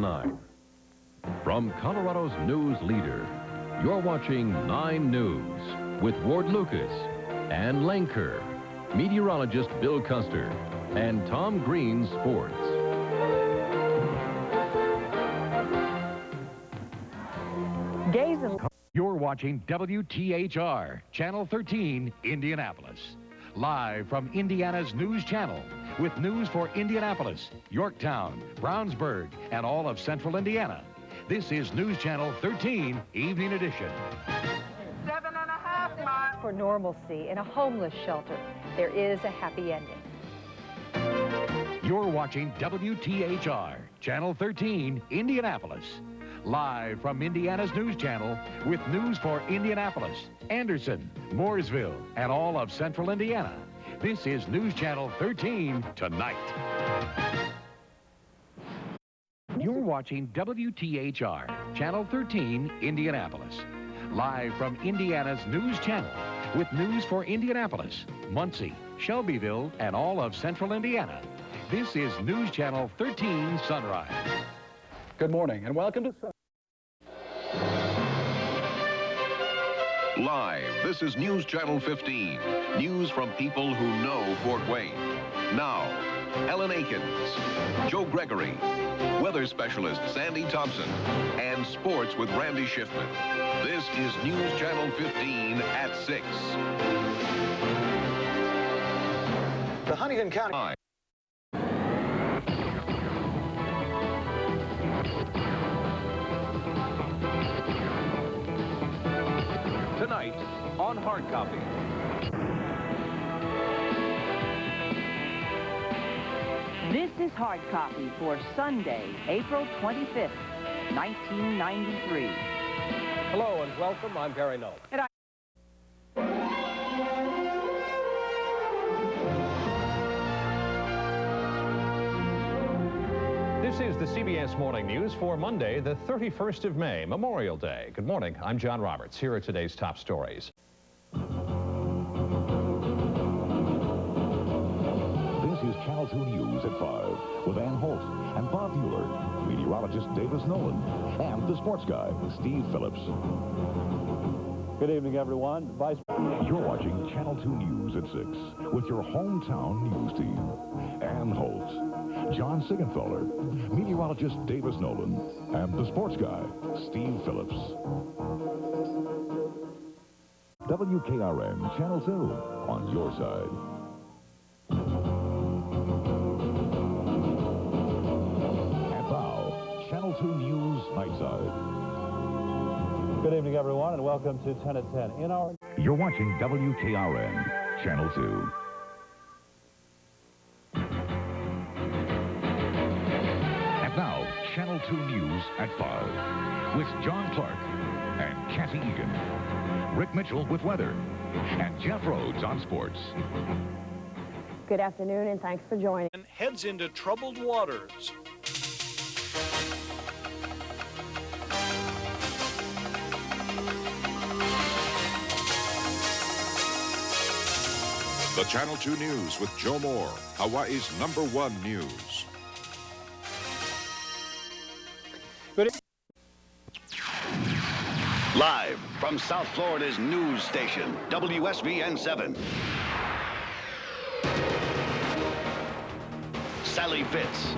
9. From Colorado's news leader, you're watching 9 News with Ward Lucas, Ann Lanker, meteorologist Bill Custer, and Tom Green Sports. You're watching WTHR, Channel 13, Indianapolis. Live from Indiana's News Channel, with news for Indianapolis, Yorktown, Brownsburg, and all of Central Indiana. This is News Channel 13, Evening Edition. 7.5 miles. For normalcy in a homeless shelter, there is a happy ending. You're watching WTHR, Channel 13, Indianapolis. Live from Indiana's News Channel, with news for Indianapolis, Anderson, Mooresville, and all of Central Indiana. This is News Channel 13 tonight. You're watching WTHR, Channel 13, Indianapolis. Live from Indiana's News Channel, with news for Indianapolis, Muncie, Shelbyville, and all of Central Indiana. This is News Channel 13 Sunrise. Good morning and welcome to... Live, this is News Channel 15. News from people who know Fort Wayne. Now, Ellen Akins, Joe Gregory, weather specialist Sandy Thompson, and sports with Randy Schiffman. This is News Channel 15 at 6. The Huntington County... Tonight on Hard Copy. This is Hard Copy for Sunday, April 25th, 1993. Hello and welcome. I'm Gary Nolan. This is the CBS Morning News for Monday, the 31st of May, Memorial Day. Good morning. I'm John Roberts. Here are today's top stories. This is Channel 2 News at 5 with Ann Holt and Bob Mueller, meteorologist Davis Nolan, and the sports guy, Steve Phillips. Good evening, everyone. You're watching Channel 2 News at 6 with your hometown news team. Ann Holt, John Siegenthaler, meteorologist Davis Nolan, and the sports guy, Steve Phillips. WKRM Channel 2 on your side. And now, Channel 2 News Nightside. Good evening, everyone, and welcome to 10 at 10. You're watching WKRM Channel 2. And now, Channel 2 News at 5 with John Clark and Kathy Egan, Rick Mitchell with weather, and Jeff Rhodes on sports. Good afternoon, and thanks for joining. And heads into troubled waters. The Channel 2 News with Joe Moore, Hawaii's #1 news. Live from South Florida's news station, WSVN 7. Sally Fitz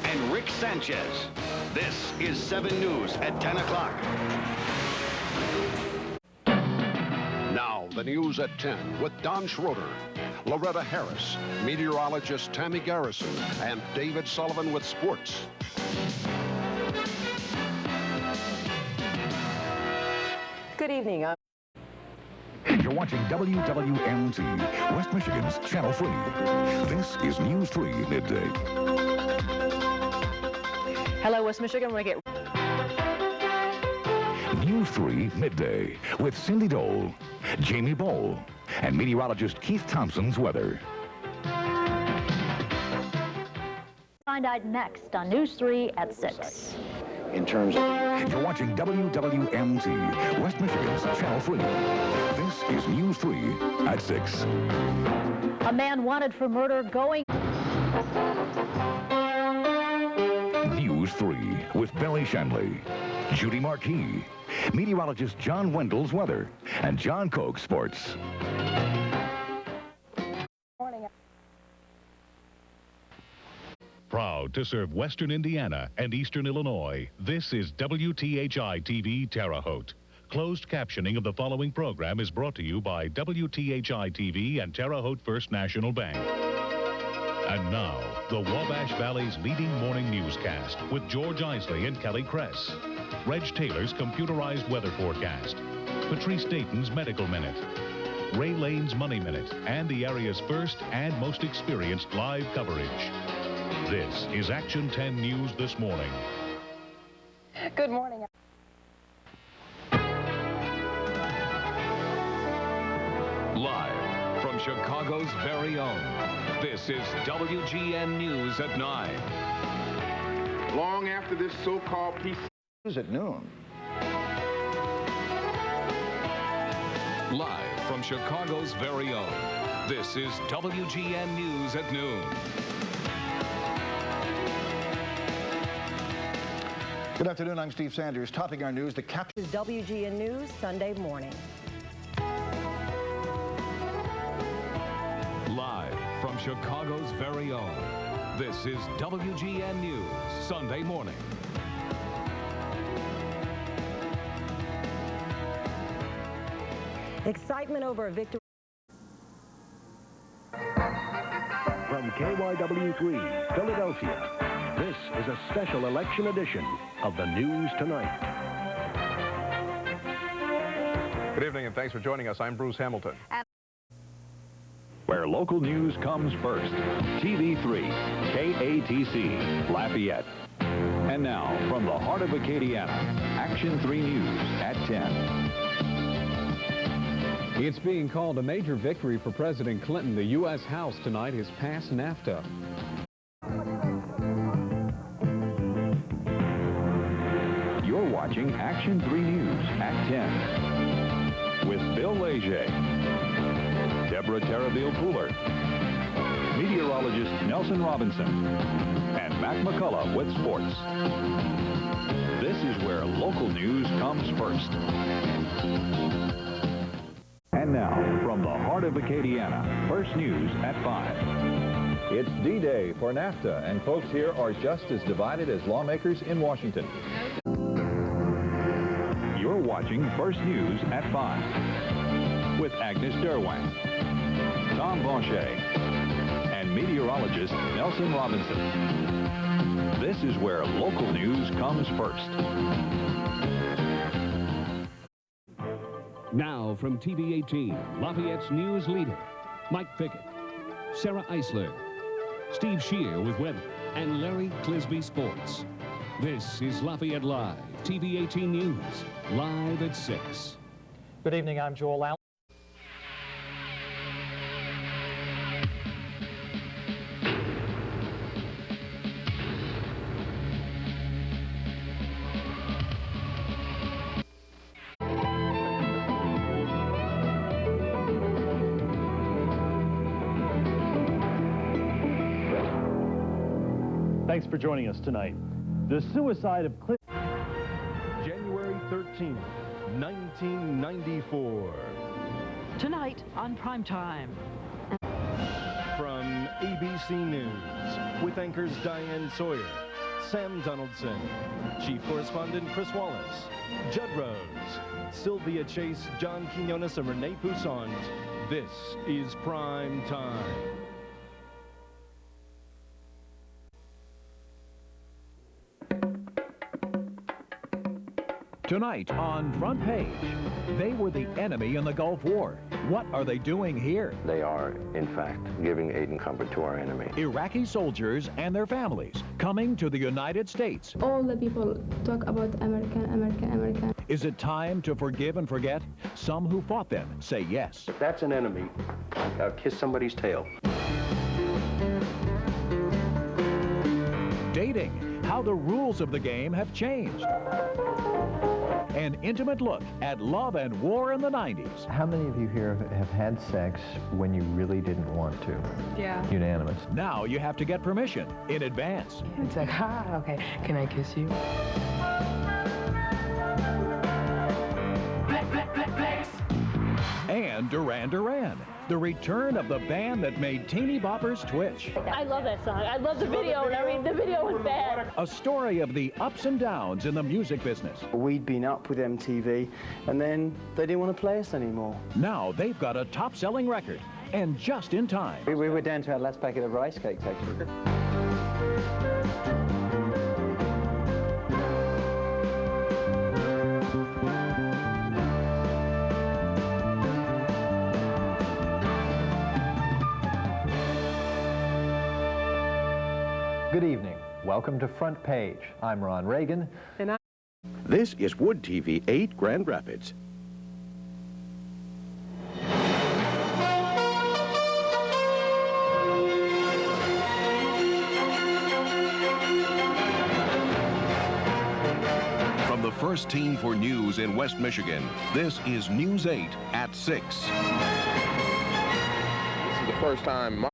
and Rick Sanchez. This is 7 News at 10 o'clock. Now, the news at 10 with Don Schroeder, Loretta Harris, meteorologist Tammy Garrison, and David Sullivan with sports. Good evening. You're watching WWMT, West Michigan's Channel 3. This is News 3 Midday. Hello, West Michigan. We're going to get... News 3 Midday with Cindy Dole, Jamie Bowl, and meteorologist Keith Thompson's weather. Find out next on News 3 at 6. In terms of... You're watching WWMT, West Michigan's Channel 3. This is News 3 at 6. A man wanted for murder going... News News 3 with Billy Shenley, Judy Marquis, meteorologist John Wendell's weather, and John Koch sports. Proud to serve Western Indiana and Eastern Illinois, this is WTHI-TV Terre Haute. Closed captioning of the following program is brought to you by WTHI-TV and Terre Haute First National Bank. And now, the Wabash Valley's leading morning newscast with George Isley and Kelly Kress. Reg Taylor's computerized weather forecast. Patrice Dayton's Medical Minute. Ray Lane's Money Minute. And the area's first and most experienced live coverage. This is Action 10 News This Morning. Good morning. Live from Chicago's very own, this is WGN News at 9. Long after this so-called peace is at noon. Live from Chicago's very own, this is WGN News at noon. Good afternoon, I'm Steve Sanders. Topping our news, the This is WGN News Sunday morning. Live from Chicago's very own, this is WGN News Sunday morning. Excitement over a victory. From KYW3, Philadelphia, this is a special election edition of the News Tonight. Good evening and thanks for joining us. I'm Bruce Hamilton. Where local news comes first. TV3, KATC, Lafayette. And now, from the heart of Acadiana, Action 3 News at 10. It's being called a major victory for President Clinton. The U.S. House tonight has passed NAFTA. You're watching Action 3 News at 10 with Bill Leger, Deborah Terraville-Pooler, meteorologist Nelson Robinson, and Mac McCullough with sports. This is where local news comes first. And now, from the heart of Acadiana, first news at 5. It's D-Day for NAFTA, and folks here are just as divided as lawmakers in Washington. You're watching First News at 5 with Agnes Derwent, Tom Beauchet, and meteorologist Nelson Robinson. This is where local news comes first. Now from TV 18, Lafayette's news leader, Mike Fickett, Sarah Eisler, Steve Shear with weather, and Larry Clisby sports. This is Lafayette Live, TV 18 News, live at 6. Good evening, I'm Joel Allen. Thanks for joining us tonight. The suicide of January 13th, 1994. Tonight on Primetime. From ABC News, with anchors Diane Sawyer, Sam Donaldson, Chief Correspondent Chris Wallace, Judd Rose, Sylvia Chase, John Quinones, and Renee Poussaint, this is Prime Time. Tonight on Front Page, they were the enemy in the Gulf War. What are they doing here? They are, in fact, giving aid and comfort to our enemy. Iraqi soldiers and their families coming to the United States. All the people talk about American, American, American. Is it time to forgive and forget? Some who fought them say yes. If that's an enemy, kiss somebody's tail. Dating, how the rules of the game have changed. An intimate look at love and war in the 90s. How many of you here have had sex when you really didn't want to? Yeah. Unanimous. Now you have to get permission in advance. It's like, okay, can I kiss you? And Duran Duran, the return of the band that made teeny boppers twitch. I love that song. I love the video, and I mean, the video was bad. A story of the ups and downs in the music business. We'd been up with MTV, and then they didn't want to play us anymore. Now they've got a top-selling record, and just in time. We were down to our last packet of rice cakes, actually. Good evening. Welcome to Front Page. I'm Ron Reagan. And this is Wood TV 8 Grand Rapids. From the first team for news in West Michigan, this is News 8 at 6. This is the first time.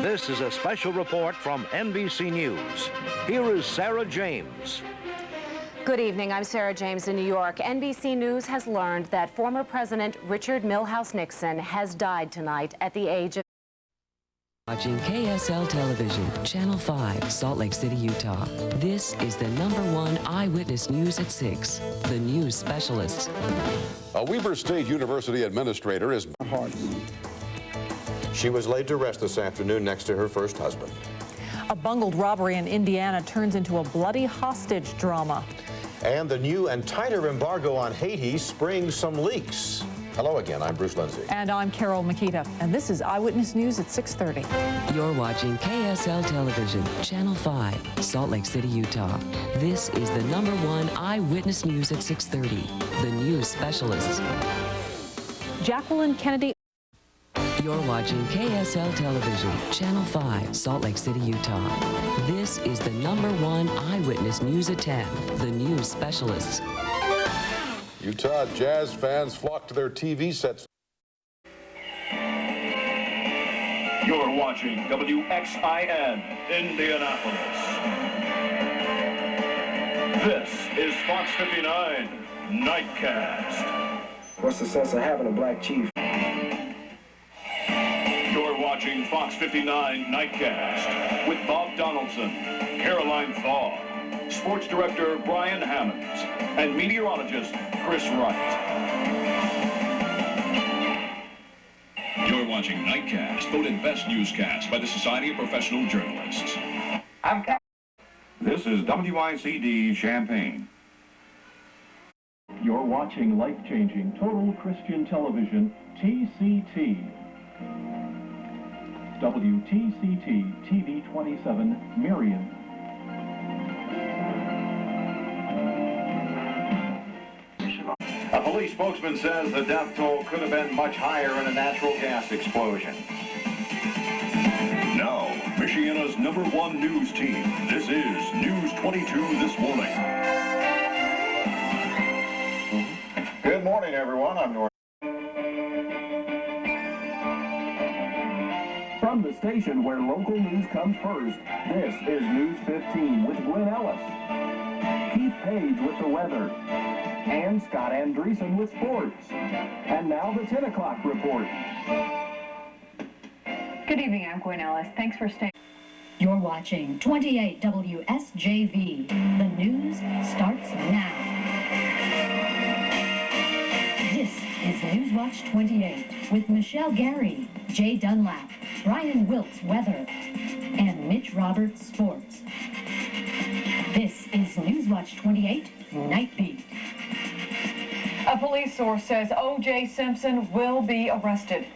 This is a special report from NBC News. Here is Sarah James. Good evening. I'm Sarah James in New York. NBC News has learned that former President Richard Milhouse Nixon has died tonight at the age of... Watching KSL Television, Channel 5, Salt Lake City, Utah. This is the #1 Eyewitness News at 6. The news specialists. A Weber State University administrator is... She was laid to rest this afternoon next to her first husband. A bungled robbery in Indiana turns into a bloody hostage drama. And the new and tighter embargo on Haiti springs some leaks. Hello again, I'm Bruce Lindsay. And I'm Carol Makita, and this is Eyewitness News at 6:30. You're watching KSL Television, Channel 5, Salt Lake City, Utah. This is the #1 Eyewitness News at 6:30. The news specialists. Jacqueline Kennedy. You're watching KSL Television, Channel 5, Salt Lake City, Utah. This is the #1 Eyewitness News at 10. The news specialists. Utah Jazz fans flock to their TV sets. You're watching WXIN, Indianapolis. This is Fox 59, Nightcast. What's the sense of having a black chief? You're watching Fox 59 Nightcast with Bob Donaldson, Caroline Thaw, Sports Director Brian Hammonds, and meteorologist Chris Wright. You're watching Nightcast, voted best newscast by the Society of Professional Journalists. This is WICD Champaign. You're watching life-changing Total Christian Television, TCT. WTCT TV 27, Marion. A police spokesman says the death toll could have been much higher in a natural gas explosion. Now, Michiana's #1 news team. This is News 22 This Morning. Good morning, everyone. I'm North. From the station where local news comes first, this is News 15 with Glenn Ellis, Keith Page with the weather, and Scott Andreessen with sports. And now the 10 o'clock report. Good evening, I'm Gwen Ellis. Thanks for staying. You're watching 28 WSJV. The news starts now. This is Newswatch 28 with Michelle Gary, Jay Dunlap, Brian Wilkes Weather, and Mitch Roberts Sports. This is Newswatch 28 Night Beat. A police source says O.J. Simpson will be arrested.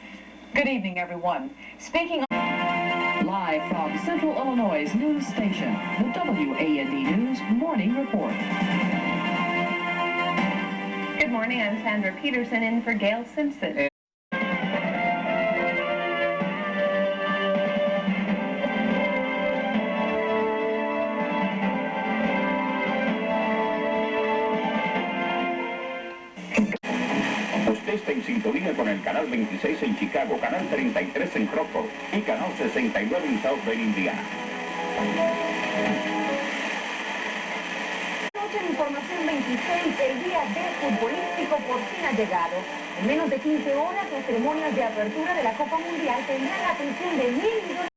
Good evening, everyone. Speaking live from Central Illinois' news station, the WAND News Morning Report. Good morning, I'm Sandra Peterson in for Gail Simpson. sintonía con el canal 26 en Chicago, canal 33 en Crawford y canal 69 en South Bend, Indiana. Noche de Información 26, el día D futbolístico por fin ha llegado. En menos de 15 horas, las ceremonias de apertura de la Copa Mundial tendrán la atención de 1.000 millones